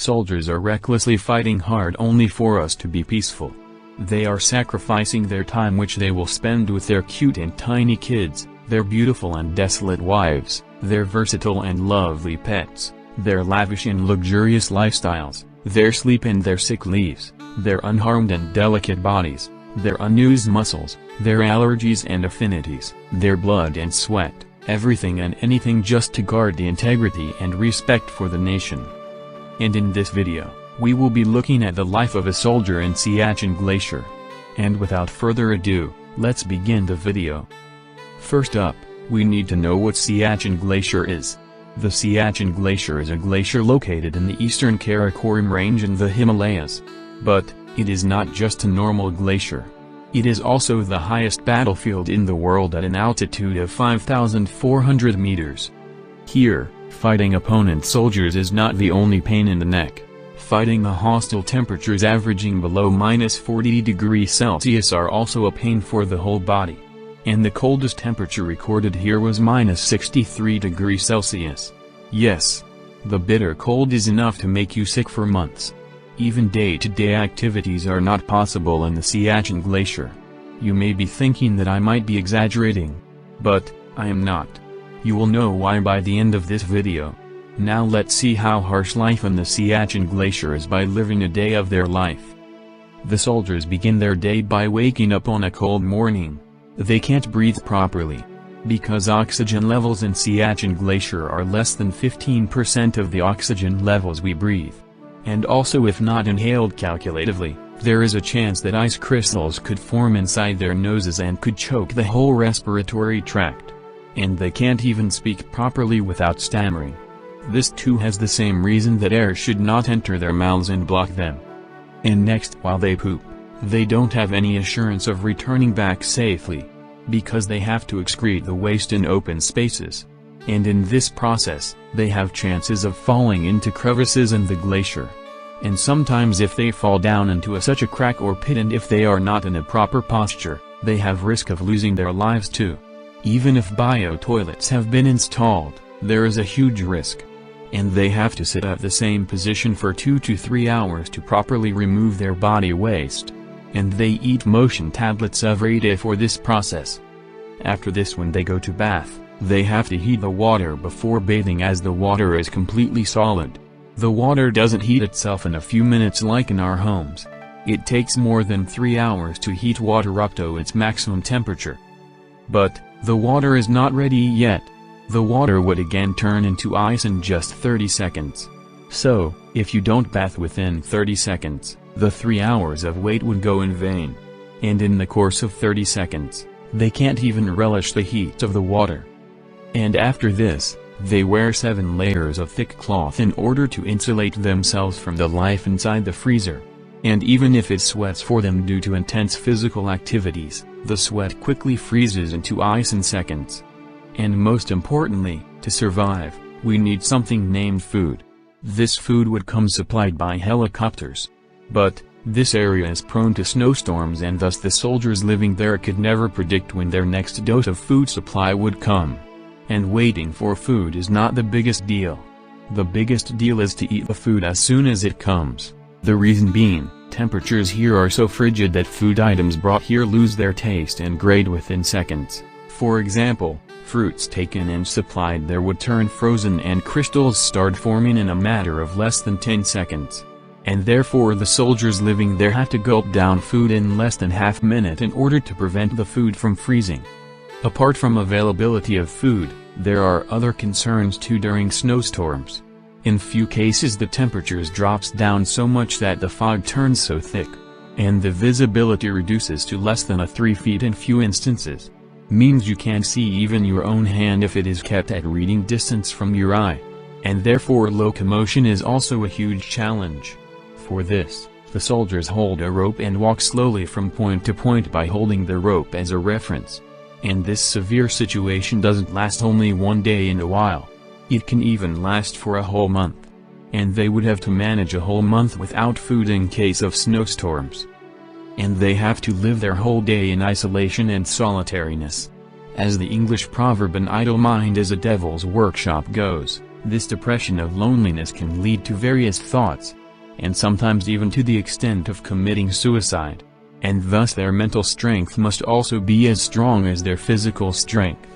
soldiers are recklessly fighting hard only for us to be peaceful. They are sacrificing their time which they will spend with their cute and tiny kids, their beautiful and desolate wives, their versatile and lovely pets, their lavish and luxurious lifestyles, their sleep and their sick leaves, their unharmed and delicate bodies, their unused muscles, their allergies and affinities, their blood and sweat, everything and anything just to guard the integrity and respect for the nation. And in this video, we will be looking at the life of a soldier in Siachen Glacier. And without further ado, let's begin the video. First up, we need to know what Siachen Glacier is. The Siachen Glacier is a glacier located in the eastern Karakoram range in the Himalayas. But, it is not just a normal glacier. It is also the highest battlefield in the world at an altitude of 5,400 meters. Here, fighting opponent soldiers is not the only pain in the neck. Fighting the hostile temperatures averaging below -40 degrees Celsius are also a pain for the whole body. And the coldest temperature recorded here was -63 degrees Celsius. Yes. The bitter cold is enough to make you sick for months. Even day-to-day activities are not possible in the Siachen Glacier. You may be thinking that I might be exaggerating. But, I am not. You will know why by the end of this video. Now let's see how harsh life in the Siachen Glacier is by living a day of their life. The soldiers begin their day by waking up on a cold morning. They can't breathe properly. Because oxygen levels in Siachen Glacier are less than 15% of the oxygen levels we breathe. And also if not inhaled calculatively, there is a chance that ice crystals could form inside their noses and could choke the whole respiratory tract. And they can't even speak properly without stammering. This too has the same reason that air should not enter their mouths and block them. And next, while they poop, they don't have any assurance of returning back safely. Because they have to excrete the waste in open spaces. And in this process, they have chances of falling into crevices in the glacier. And sometimes if they fall down into such a crack or pit and if they are not in a proper posture, they have risk of losing their lives too. Even if bio-toilets have been installed, there is a huge risk. And they have to sit at the same position for 2 to 3 hours to properly remove their body waste. And they eat motion tablets every day for this process. After this, when they go to bath, they have to heat the water before bathing as the water is completely solid. The water doesn't heat itself in a few minutes like in our homes. It takes more than 3 hours to heat water up to its maximum temperature. But, the water is not ready yet. The water would again turn into ice in just 30 seconds. So, if you don't bath within 30 seconds, the 3 hours of wait would go in vain. And in the course of 30 seconds, they can't even relish the heat of the water. And after this, they wear 7 layers of thick cloth in order to insulate themselves from the life inside the freezer. And even if it sweats for them due to intense physical activities, the sweat quickly freezes into ice in seconds. And most importantly, to survive, we need something named food. This food would come supplied by helicopters. But, this area is prone to snowstorms and thus the soldiers living there could never predict when their next dose of food supply would come. And waiting for food is not the biggest deal. The biggest deal is to eat the food as soon as it comes. The reason being, temperatures here are so frigid that food items brought here lose their taste and grade within seconds. For example, fruits taken and supplied there would turn frozen and crystals start forming in a matter of less than 10 seconds. And therefore the soldiers living there have to gulp down food in less than half a minute in order to prevent the food from freezing. Apart from availability of food, there are other concerns too during snowstorms. In few cases the temperatures drops down so much that the fog turns so thick, and the visibility reduces to less than 3 feet in few instances. Means you can't see even your own hand if it is kept at reading distance from your eye. And therefore locomotion is also a huge challenge. For this, the soldiers hold a rope and walk slowly from point to point by holding the rope as a reference. And this severe situation doesn't last only one day in a while. It can even last for a whole month. And they would have to manage a whole month without food in case of snowstorms. And they have to live their whole day in isolation and solitariness. As the English proverb "an idle mind is a devil's workshop" goes, This depression of loneliness can lead to various thoughts, and sometimes even to the extent of committing suicide, and thus their mental strength must also be as strong as their physical strength.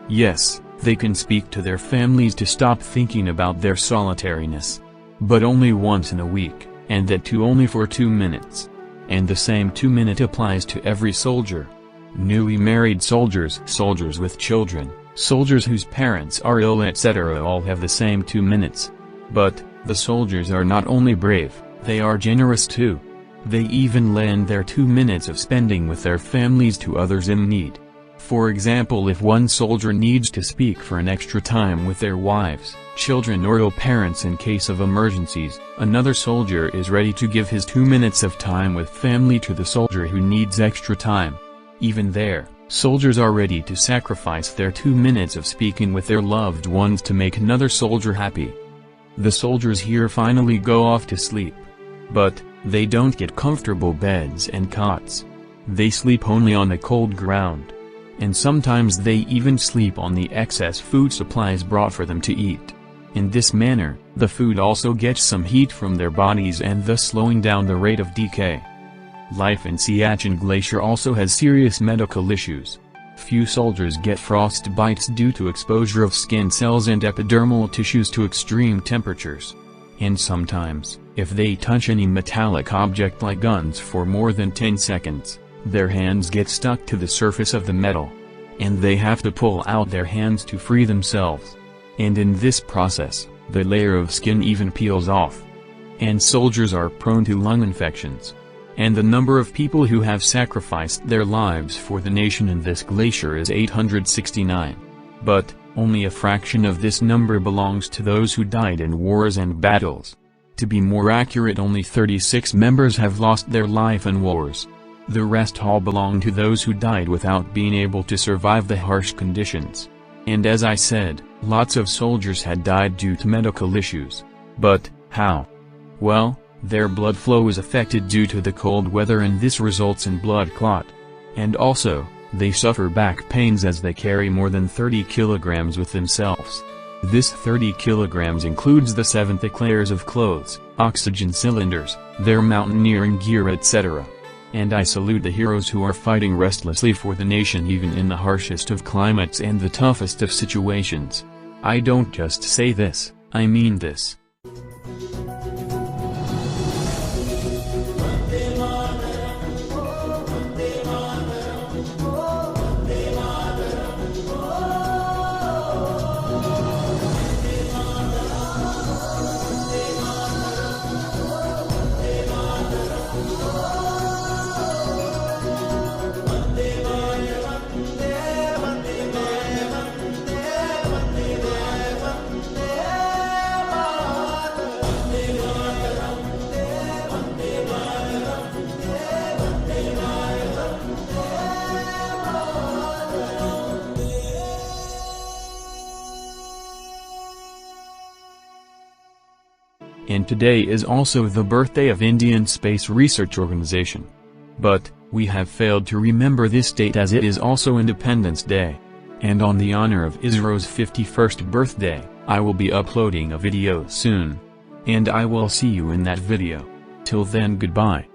Yes, they can speak to their families to stop thinking about their solitariness, but only once in a week, and that too only for 2 minutes. And the same 2-minute applies to every soldier. Newly married soldiers, soldiers with children, soldiers whose parents are ill, etc. all have the same 2 minutes. But, the soldiers are not only brave, they are generous too. They even lend their 2 minutes of spending with their families to others in need. For example, if one soldier needs to speak for an extra time with their wives, children or ill parents in case of emergencies, another soldier is ready to give his 2 minutes of time with family to the soldier who needs extra time. Even there, soldiers are ready to sacrifice their 2 minutes of speaking with their loved ones to make another soldier happy. The soldiers here finally go off to sleep. But, they don't get comfortable beds and cots. They sleep only on the cold ground. And sometimes they even sleep on the excess food supplies brought for them to eat. In this manner, the food also gets some heat from their bodies and thus slowing down the rate of decay. Life in Siachen Glacier also has serious medical issues. Few soldiers get frost bites due to exposure of skin cells and epidermal tissues to extreme temperatures. And sometimes, if they touch any metallic object like guns for more than 10 seconds, their hands get stuck to the surface of the metal. And they have to pull out their hands to free themselves. And in this process, the layer of skin even peels off. And soldiers are prone to lung infections. And the number of people who have sacrificed their lives for the nation in this glacier is 869. But, only a fraction of this number belongs to those who died in wars and battles. To be more accurate, only 36 members have lost their life in wars. The rest all belong to those who died without being able to survive the harsh conditions. And as I said, lots of soldiers had died due to medical issues. But, how? Well, their blood flow is affected due to the cold weather and this results in blood clot. And also, they suffer back pains as they carry more than 30 kilograms with themselves. This 30 kilograms includes the 7 thick layers of clothes, oxygen cylinders, their mountaineering gear, etc. And I salute the heroes who are fighting restlessly for the nation even in the harshest of climates and the toughest of situations. I don't just say this, I mean this. And today is also the birthday of Indian Space Research Organization. But, we have failed to remember this date as it is also Independence Day. And on the honor of ISRO's 51st birthday, I will be uploading a video soon. And I will see you in that video. Till then, goodbye.